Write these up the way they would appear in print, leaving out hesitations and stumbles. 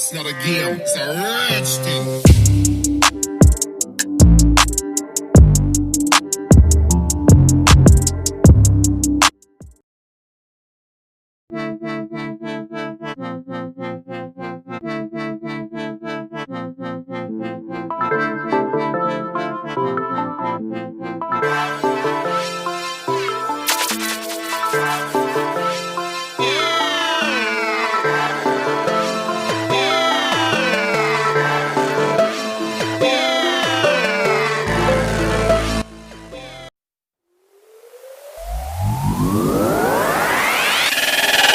It's not a game, it's a rich thing.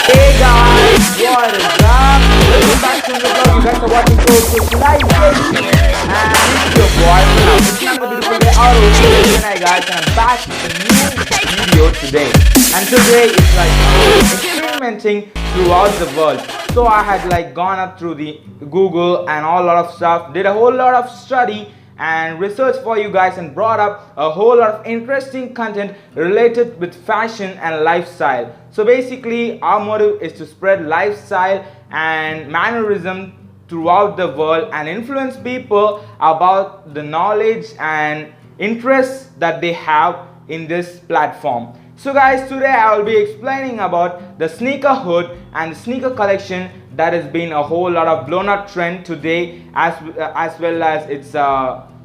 Hey guys, what is up? Welcome back to the vlog. You guys are watching Converse Live Daily, and it's your boy. Now, it's another beautiful day out of here, guys, and I'm back with a new video today. And today it's like experimenting throughout the world. So I had like gone up through the Google and all lot of stuff, did a whole lot of study and research for you guys, and brought up a whole lot of interesting content related with fashion and lifestyle. So basically our motive is to spread lifestyle and mannerism throughout the world and influence people about the knowledge and interests that they have in this platform. So guys, today I will be explaining about the sneaker hood and the sneaker collection that has been a whole lot of blown up trend today, as well as it's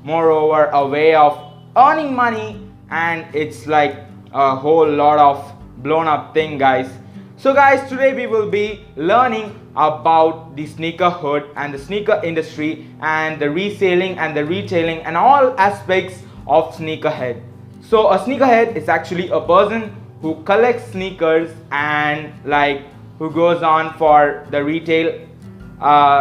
moreover a way of earning money, and it's like a whole lot of blown up thing, guys. So guys, today we will be learning about the sneaker hood and the sneaker industry and the reselling and the retailing and all aspects of sneakerhead. So a sneakerhead is actually a person who collects sneakers and like who goes on for the retail,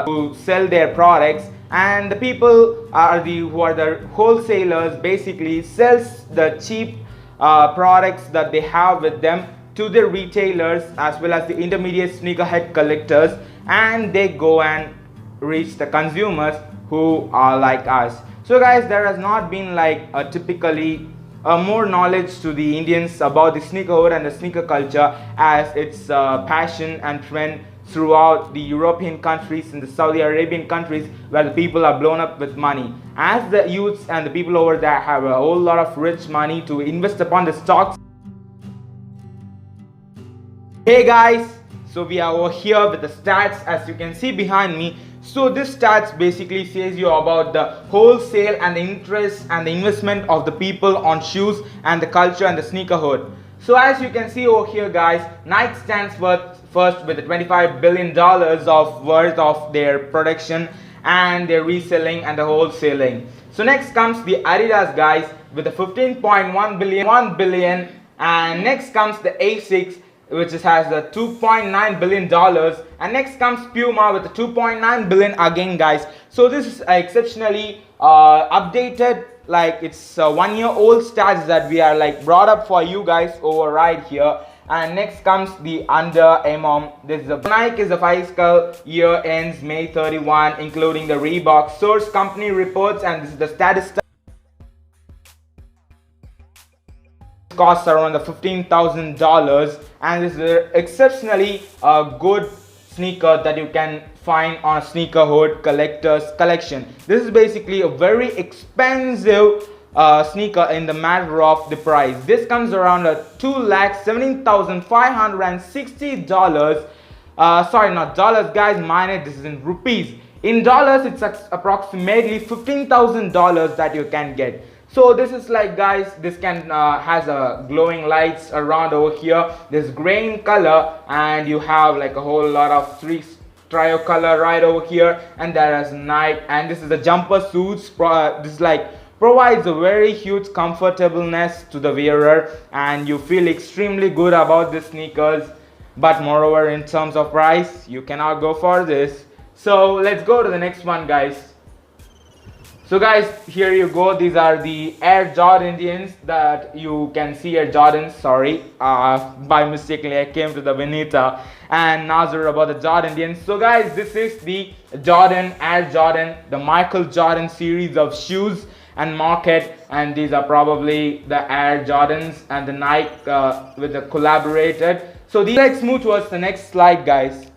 who sell their products, and the people are who are the wholesalers, basically sells the cheap products that they have with them to the retailers as well as the intermediate sneakerhead collectors, and they go and reach the consumers who are like us. So guys, there has not been like a typically more knowledge to the Indians about the sneaker hood and the sneaker culture, as it's passion and trend throughout the European countries and the Saudi Arabian countries, where the people are blown up with money, as the youths and the people over there have a whole lot of rich money to invest upon the stocks. Hey guys, so we are over here with the stats, as you can see behind me. So this stats basically says you about the wholesale and the interest and the investment of the people on shoes and the culture and the sneaker hood. So as you can see over here, guys, Nike stands first with the $25 billion of worth of their production and their reselling and the wholesaling. So next comes the Adidas, guys, with the 15.1 billion, and next comes the A6, which has the $2.9 billion, and next comes Puma with the $2.9 billion again, guys. So this is exceptionally updated, like it's 1 year old stats that we are like brought up for you guys over right here. And next comes the Under Armour. This is the Nike is the fiscal year ends May 31, including the Reebok. Source company reports, and this is the statistics. Costs around the $15,000, and this is exceptionally good sneaker that you can find on a sneaker hood collector's collection. This is basically a very expensive sneaker in the matter of the price. This comes around $2,17,560. Sorry, not dollars, guys. Mind this is in rupees. In dollars, it's approximately $15,000 that you can get. So this is like, guys, this can has a glowing lights around over here. This gray in color, and you have like a whole lot of trio color right over here, and there is night, and this is the jumper suits. This like provides a very huge comfortableness to the wearer, and you feel extremely good about the sneakers. But moreover, in terms of price, you cannot go for this. So let's go to the next one, guys. So guys, here you go. These are the Air Jordans that you can see. Air Jordans, sorry, by mistakenly I came to the Benita and Nazar about the Jordans. So guys, this is the Air Jordan, the Michael Jordan series of shoes and market, and these are probably the Air Jordans and the Nike with the collaborated. So let's move towards the next slide, guys.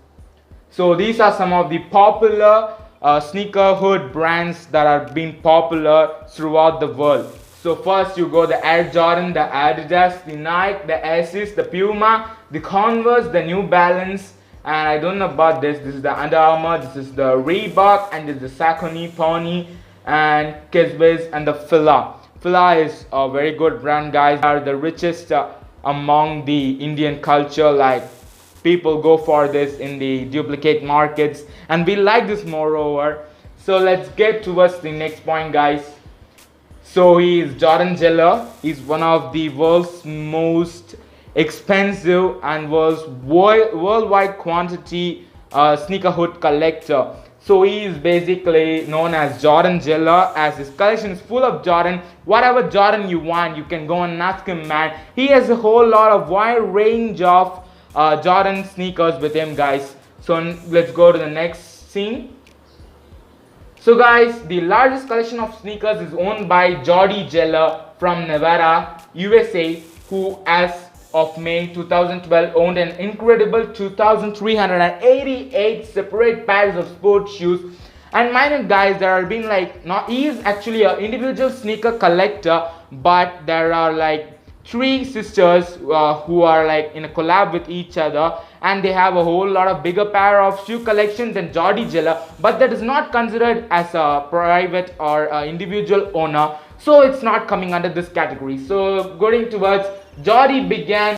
So these are some of the popular sneaker hood brands that are being popular throughout the world. So first you go the Air Jordan, the Adidas, the Nike, the Asics, the Puma, the Converse, the New Balance, and I don't know about this. This is the Under Armour, this is the Reebok, and this is the Saucony, Pony, and Kiswiz, and the Fila. Fila is a very good brand, guys. They are the richest among the Indian culture. Like, people go for this in the duplicate markets, and we like this moreover. So let's get towards the next point, guys. So he is Jordan Zeller. He's one of the world's most expensive and worldwide quantity sneaker hood collector. So he is basically known as Jordan Zeller, as his collection is full of Jordan. Whatever Jordan you want, you can go and ask him, man. He has a whole lot of wide range of Jordan sneakers with him, guys. So let's go to the next scene. So guys, the largest collection of sneakers is owned by Jordy Zeller from Nevada, USA, who as of May 2012 owned an incredible 2,388 separate pairs of sports shoes. And mind you guys, there are been like, he is actually an individual sneaker collector, but there are like three sisters who are like in a collab with each other, and they have a whole lot of bigger pair of shoe collections than Jordy Zeller, but that is not considered as a private or individual owner, so it's not coming under this category. So going towards Jordy began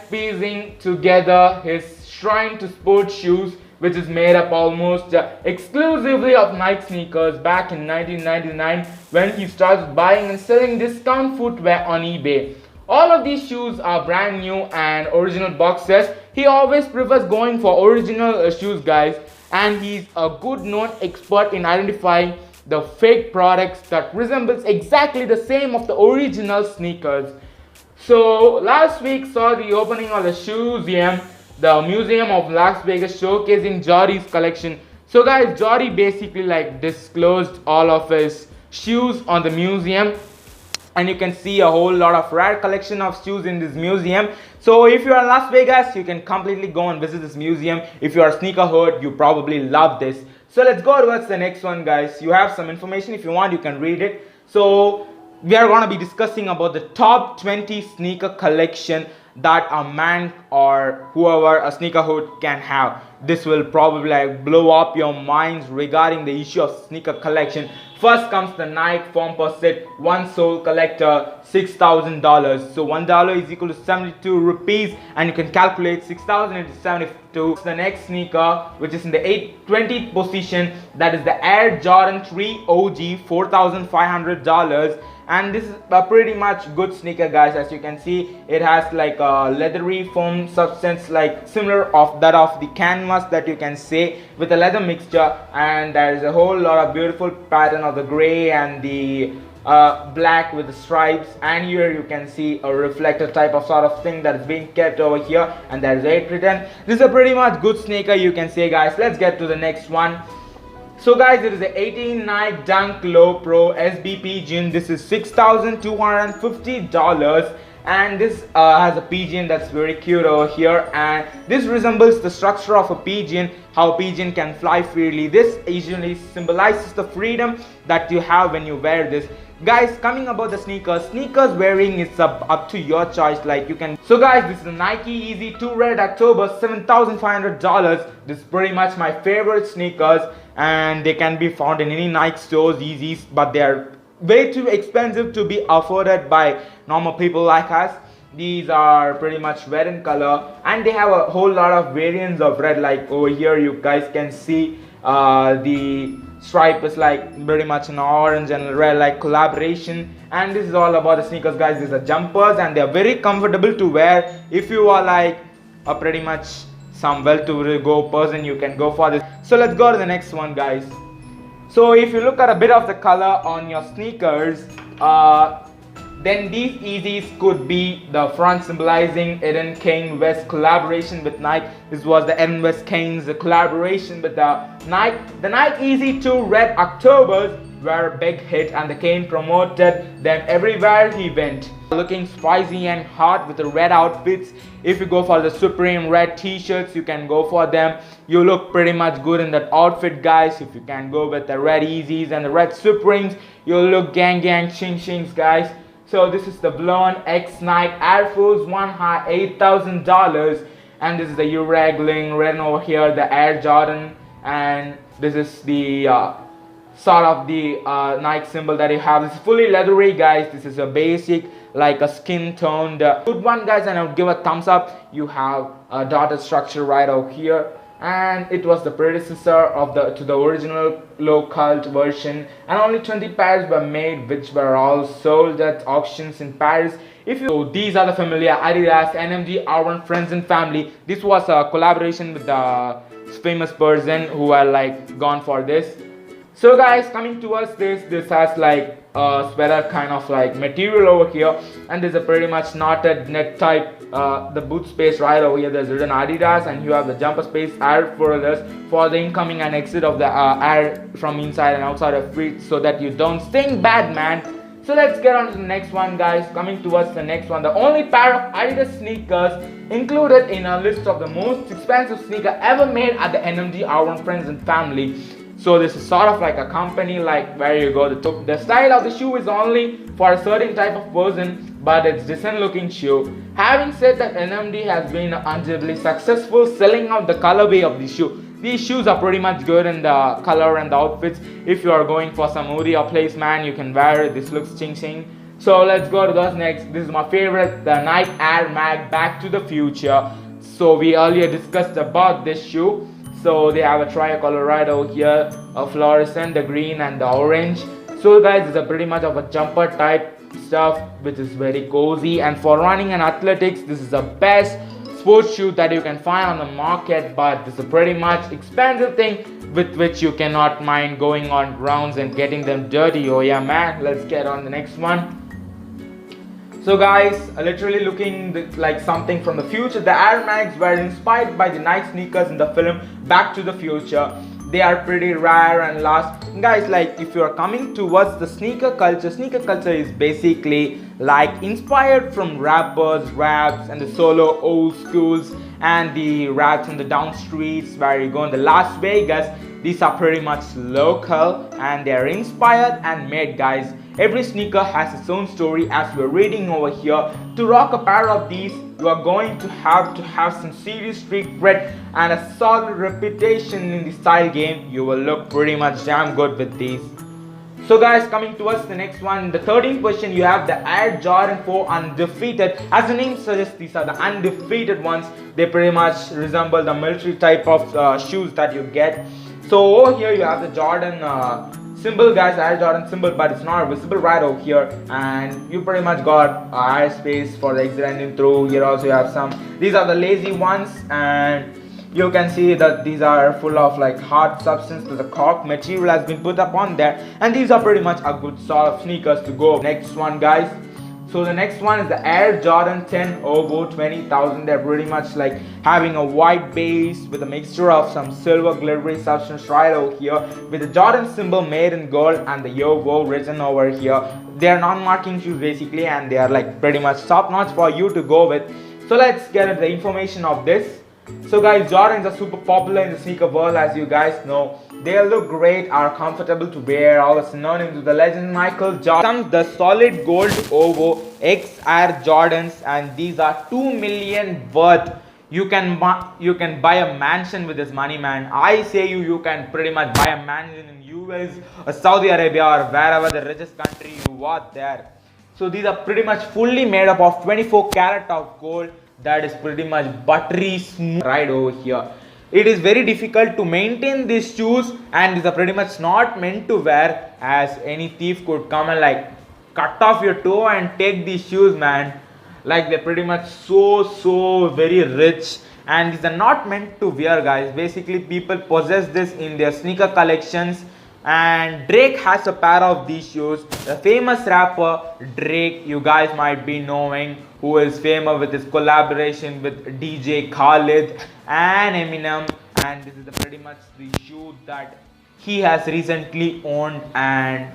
piecing together his shrine to sports shoes, which is made up almost exclusively of Nike sneakers back in 1999, when he started buying and selling discount footwear on eBay. All of these shoes are brand new and original boxes. He always prefers going for original shoes, guys, and he's a good known expert in identifying the fake products that resembles exactly the same of the original sneakers. So last week saw the opening of the Shoeseum, the museum of Las Vegas, showcasing Jordy's collection. So guys, Jordy basically like disclosed all of his shoes on the museum, and you can see a whole lot of rare collection of shoes in this museum. So if you are in Las Vegas, you can completely go and visit this museum. If you are a sneaker hood, you probably love this. So let's go towards the next one, guys. You have some information. If you want, you can read it. So we are going to be discussing about the top 20 sneaker collection that a man or whoever a sneaker hood can have. This will probably like blow up your minds regarding the issue of sneaker collection. First comes the Nike Foam Set One Soul Collector, $6,000. So $1 is equal to 72 rupees, and you can calculate 6,000 into 72. The next sneaker, which is in the 20th position, that is the Air Jordan 3 OG, $4,500. And this is a pretty much good sneaker, guys. As you can see, it has like a leathery foam substance, like similar of that of the canvas that you can see, with a leather mixture, and there is a whole lot of beautiful pattern of the gray and the black with the stripes, and here you can see a reflector type of sort of thing that is being kept over here, and there is 8 written. This is a pretty much good sneaker, you can say, guys. Let's get to the next one. So guys, it is the 18 Nike Dunk Low Pro SB Pigeon. This is $6,250, and this has a pigeon that's very cute over here, and this resembles the structure of a pigeon, how a pigeon can fly freely. This usually symbolizes the freedom that you have when you wear this. Guys, coming about the sneakers wearing is up to your choice. Like, you can. So guys, this is the Nike Easy 2 Red October, $7,500. This is pretty much my favorite sneakers, and they can be found in any Nike stores, Yeezys, but they are way too expensive to be afforded by normal people like us. These are pretty much red in color, and they have a whole lot of variants of red. Like over here, you guys can see the stripe is like very much an orange and red like collaboration. And this is all about the sneakers, guys. These are jumpers, and they are very comfortable to wear. If you are like a pretty much some well-to-go person, you can go for this. So let's go to the next one, guys. So if you look at a bit of the color on your sneakers, then these Yeezys could be the front symbolizing Eden Kane West collaboration with Nike. This was the Eden West Kane's collaboration with the Nike. The Nike Easy 2 Red Octobers were a big hit and the Kane promoted them everywhere he went. Looking spicy and hot with the red outfits. If you go for the Supreme red t-shirts, you can go for them. You look pretty much good in that outfit, guys. If you can go with the red Yeezys and the red Supremes, you'll look gang ching chings, guys. So this is the Blonde X Nike Air Force One High, $8,000, and this is the Uragling red over here, the Air Jordan, and this is the sort of the Nike symbol that you have. This is fully leathery, guys. This is a basic, like a skin toned good one, guys, and I would give a thumbs up. You have a dotted structure right over here, and it was the predecessor of the original low cult version, and only 20 pairs were made, which were all sold at auctions in Paris. So these are the familiar Adidas NMD R1 friends and family. This was a collaboration with the famous person who are like gone for this. So guys, coming towards this has like a sweater kind of like material over here, and there's a pretty much knotted neck type. The boot space right over here, there's written Adidas, and you have the jumper space air furthers for the incoming and exit of the air from inside and outside of feet, so that you don't stink bad, man. So let's get on to the next one, guys. Coming towards the next one, the only pair of Adidas sneakers included in a list of the most expensive sneaker ever made at the NMD R1 friends and family. So this is sort of like a company, like where you go. The style of the shoe is only for a certain type of person, but it's decent looking shoe. Having said that, NMD has been undeniably successful selling out the colorway of the shoe. These shoes are pretty much good in the color and the outfits. If you are going for some moody or place, man, you can wear it. This looks ching ching. So let's go to those next. This is my favorite, the Nike Air Mag Back to the Future. So we earlier discussed about this shoe. So they have a tricolor right over here, a fluorescent, the green and the orange. So guys, it's a pretty much of a jumper type stuff, which is very cozy, and for running and athletics, this is the best sports shoe that you can find on the market. But this is a pretty much expensive thing with which you cannot mind going on grounds and getting them dirty. Oh yeah, man. Let's get on the next one. So guys, literally looking like something from the future. The Air Mags were inspired by the Nike sneakers in the film Back to the Future. They are pretty rare and last. Guys, like if you are coming towards the sneaker culture is basically like inspired from rappers, raps, and the solo old schools, and the raps on the down streets where you go in the Las Vegas. These are pretty much local, and they are inspired and made, guys. Every sneaker has its own story, as we're reading over here. To rock a pair of these, you are going to have some serious street cred and a solid reputation in the style game. You will look pretty much damn good with these. So guys, coming towards the next one, the 13th question, you have the Air Jordan 4 Undefeated. As the name suggests, these are the undefeated ones. They pretty much resemble the military type of shoes that you get. So over here you have the Jordan symbol, guys, Air Jordan symbol, but it's not visible right over here, and you pretty much got air space for the exit and through. Here also you have some. These are the lazy ones, and you can see that these are full of like hard substance. The cork material has been put up on there, and these are pretty much a good sort of sneakers to go. Next one, guys. So the next one is the Air Jordan 10 Oboe 20,000. They're pretty much like having a white base with a mixture of some silver glittery substance right over here, with the Jordan symbol made in gold and the Yovo written over here. They are non-marking shoes basically, and they are like pretty much top notch for you to go with. So let's get the information of this. So guys, Jordans are super popular in the sneaker world, as you guys know. They look great, are comfortable to wear, all synonyms with the legend Michael Jordan. The solid gold Ovo X Air Jordans, and these are 2 million worth. You can buy a mansion with this money, man. I say you can pretty much buy a mansion in US or Saudi Arabia or wherever the richest country you are there. So these are pretty much fully made up of 24 karat of gold. That is pretty much buttery smooth right over here. It is very difficult to maintain these shoes, and these are pretty much not meant to wear, as any thief could come and like cut off your toe and take these shoes, man. Like they're pretty much so very rich, and these are not meant to wear, guys. Basically people possess this in their sneaker collections, and Drake has a pair of these shoes. The famous rapper Drake, you guys might be knowing, who is famous with his collaboration with DJ Khaled and Eminem, and this is pretty much the shoe that he has recently owned, and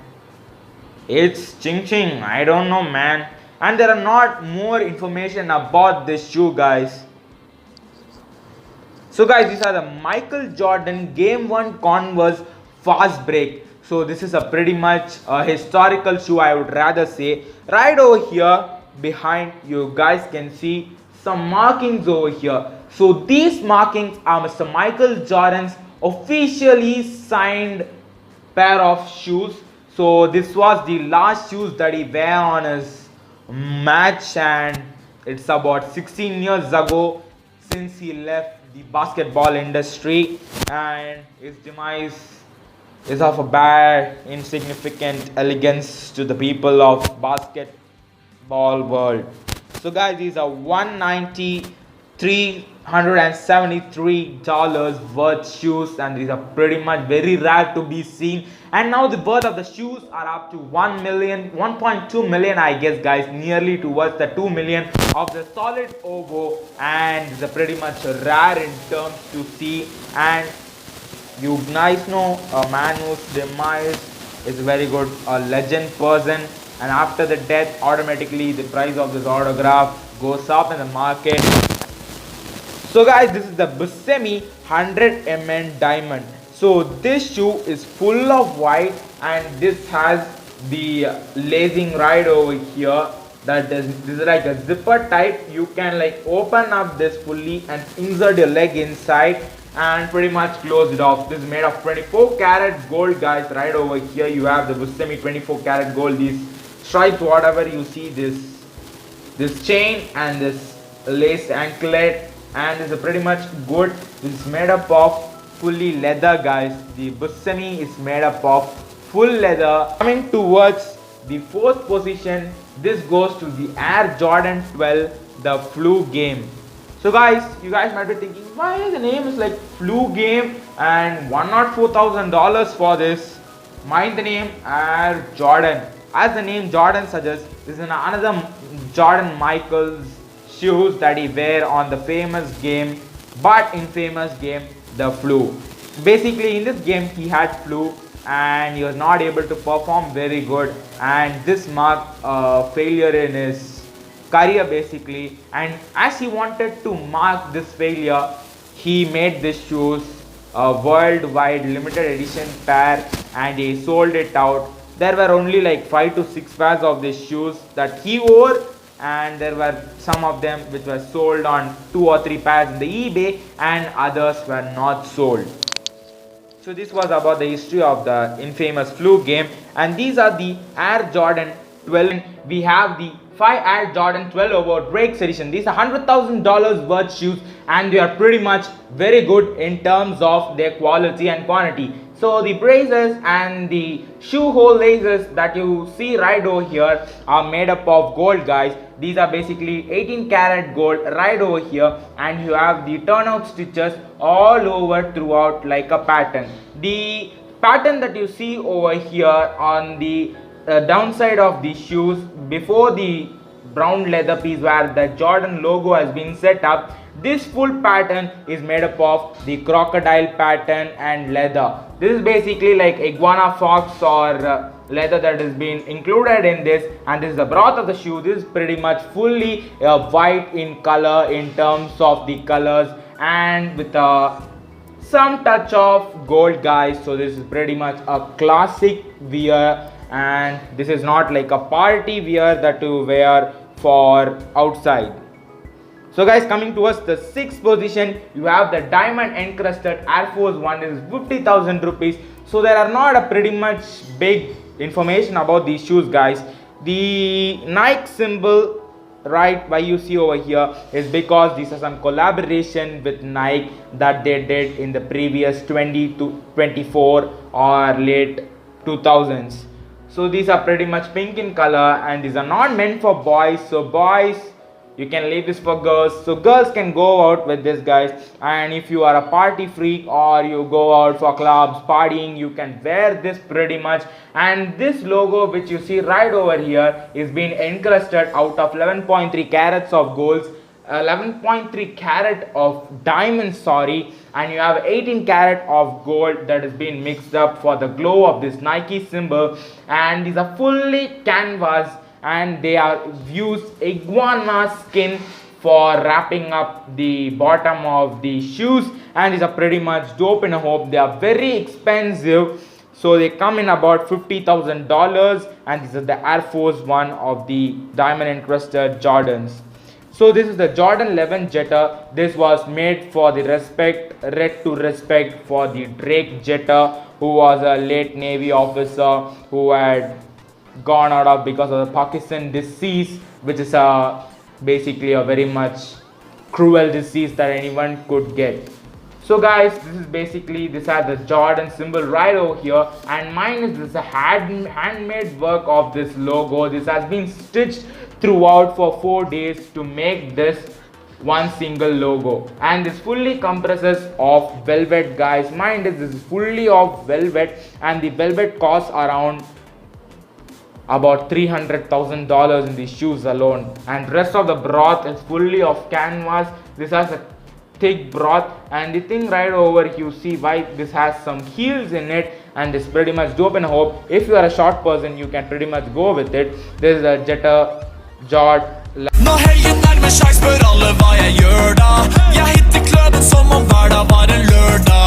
it's ching ching. I don't know, man. And there are not more information about this shoe, guys. So guys, these are the Michael Jordan Game 1 Converse Fast Break. So this is a pretty much a historical shoe, I would rather say. Right over here behind, you guys can see some markings over here. So these markings are Mr. Michael Jordan's officially signed pair of shoes. So this was the last shoes that he wear on his match, and it's about 16 years ago since he left the basketball industry, and his demise is of a bad, insignificant elegance to the people of basketball world. So guys, these are $373 worth shoes, and these are pretty much very rare to be seen. And now the worth of the shoes are up to 1.2 million, I guess, guys, nearly towards the 2 million of the solid ovo, and it's a pretty much rare in terms to see. And you guys know a man whose demise is very good, a legend person, and after the death automatically the price of this autograph goes up in the market. So guys, this is the Buscemi 100 mn diamond. So this shoe is full of white, and this has the lacing right over here. This is like a zipper type. You can like open up this fully and insert your leg inside and pretty much close it off. This is made of 24 karat gold, guys. Right over here you have the Buscemi 24 karat gold. These stripes, whatever you see, this chain and this lace anklet, and this is pretty much good. This is made up of fully leather, guys. The Buscemi is made up of full leather. Coming towards the fourth position, this goes to the Air Jordan 12, the Flu Game. So guys, you guys might be thinking, why the name is like Flu Game and $104,000 for this? Mind the name Air Jordan. As the name Jordan suggests, this is another Jordan Michael's shoes that he wear on the famous game, but in famous game, the flu. Basically in this game he had flu and he was not able to perform very good, and this marked a failure in his career basically. And as he wanted to mark this failure, he made these shoes a worldwide limited edition pair, and he sold it out. There were only like 5 to 6 pairs of these shoes that he wore, and there were some of them which were sold on 2 or 3 pairs in the eBay, and others were not sold. So this was about the history of the infamous flu game. And these are the Air Jordan 12. We have the 5 Air Jordan 12 over Drake's edition. These are $100,000 worth shoes, and they are pretty much very good in terms of their quality and quantity. So the braces and the shoe hole laces that you see right over here are made up of gold, guys. These are basically 18 karat gold right over here, and you have the turnout stitches all over throughout like a pattern. The pattern that you see over here on the downside of the shoes before the brown leather piece where the Jordan logo has been set up, this full pattern is made up of the crocodile pattern and leather. This is basically like iguana fox or leather that has been included in this, and this is the broth of the shoe. This is pretty much fully white in color in terms of the colors, and with some touch of gold, guys. So this is pretty much a classic wear, and this is not like a party wear that you wear for outside. So guys, coming towards the 6th position, you have the diamond encrusted Air Force 1. This is 50,000 rupees. So there are not a pretty much big information about these shoes, guys. The Nike symbol right why you see over here is because these are some collaboration with Nike that they did in the previous 20 to 24 or late 2000s. So these are pretty much pink in color, and these are not meant for boys. So boys, you can leave this for girls. So girls can go out with this, guys. And if you are a party freak or you go out for clubs partying, you can wear this pretty much. And this logo which you see right over here is being encrusted out of 11.3 carats of gold, 11.3 carat of diamonds, sorry, and you have 18 karat of gold that has been mixed up for the glow of this Nike symbol. And these are fully canvas, and they are used iguana skin for wrapping up the bottom of the shoes, and these are pretty much dope in a hope. They are very expensive, so they come in about $50,000, and this is the Air Force One of the diamond encrusted Jordans. So this is the Jordan 11 Jeter. This was made for the red to respect for the Drake Jeter, who was a late Navy officer who had gone out of because of the Parkinson disease, which is basically a very much cruel disease that anyone could get. So guys, this is basically, this has the Jordan symbol right over here, and mine is this handmade work of this logo. This has been stitched throughout for 4 days to make this one single logo, and this fully compresses of velvet, guys. Mind is this is fully of velvet, and the velvet costs around about $300,000 in these shoes alone, and rest of the broth is fully of canvas. This has a thick broth, and the thing right over you see why this has some heels in it, and it's pretty much dope. And hope if you are a short person, you can pretty much go with it. This is a Jeter Jord